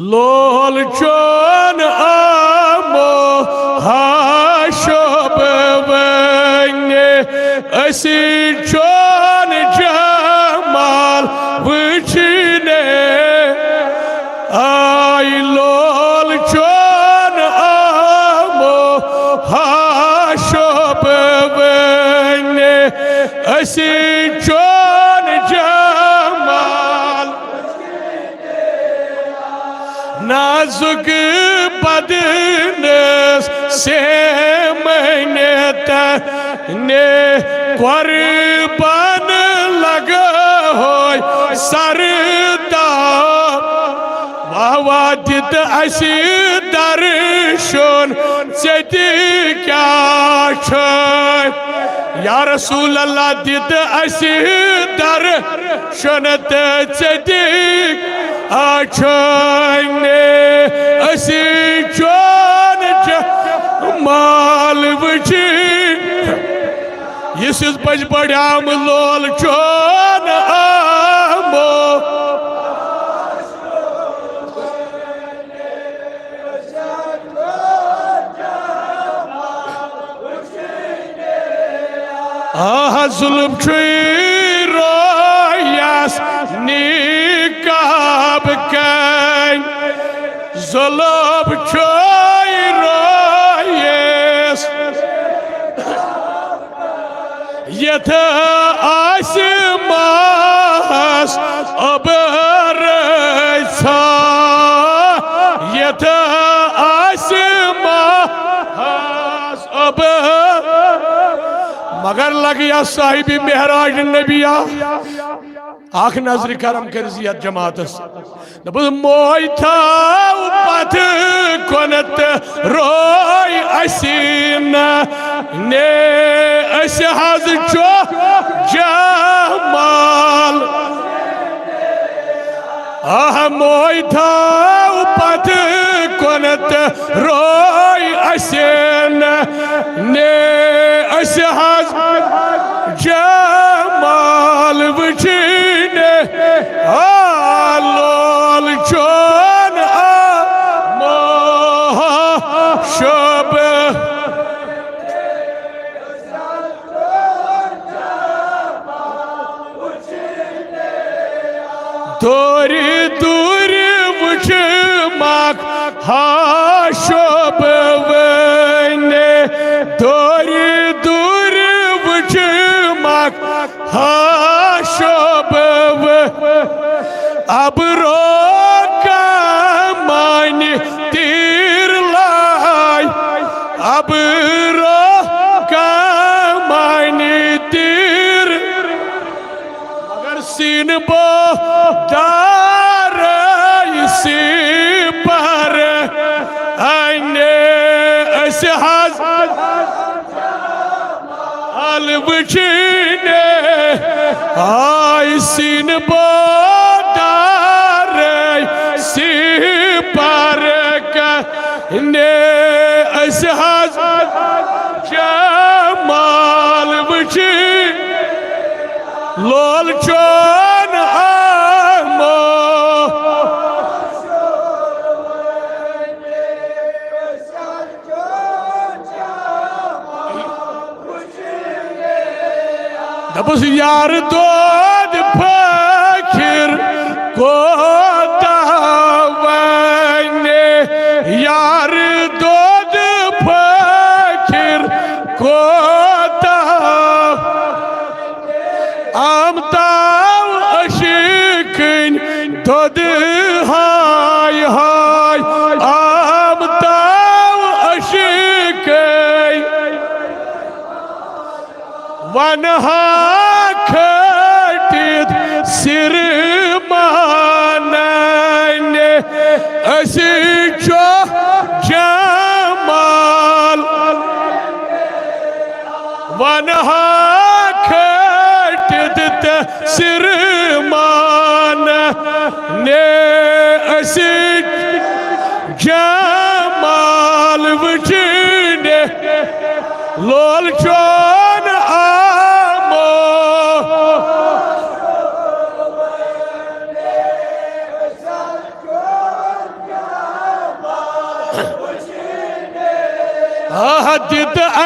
लोल चोन आमो हाशोब वने असी चोन जमाल वचने आई लोल चोन आमो हाशोब वने असी चोन जमाल नाजुक बदनस से मैंने ने कुर्बान लगा हो सरदा वावा दित असी दर्शन चति क्या या रसूल अल्लाह दित असी दर्शन चति आछने असी चोन माल वची यस बज बड़ाम लोल चोन आमो आहा जुल्म छुई रोयास निकाब कैन जुल्म छुई रोयास यथ आसमास अब रचा यथ आसमास अब मगर लगिया साहिबी मेहराज नबिया आख नजर करम कर जियत जमात मोय था पथ कोनत रोय असीन ने अस हज चो जमाल आह मोय था पथ कोनत रोय असीन ने अस हज जमाल वचने लोल चोन आमो शब दूरी दूरी वच माक हा शब वने दूरी दूरी वच माक हा शब अब रोका मानी तीर लाई अब रोका मानी तीर मगर सीन बो दार इसी पर आने अस हज अलवचने आई सीन बो ने अस हज जमाल वची लोल चोन आमो दबस यार दोद फकीर को यार दोद फकीर को आमताव अशिकन दोद हाय हाय आमताव अशिकन वनहा खटित सिर मानने असी चो जमाल वनहा खटित सिर मानने असी जमाल वचने लोल चोन आमो तिथं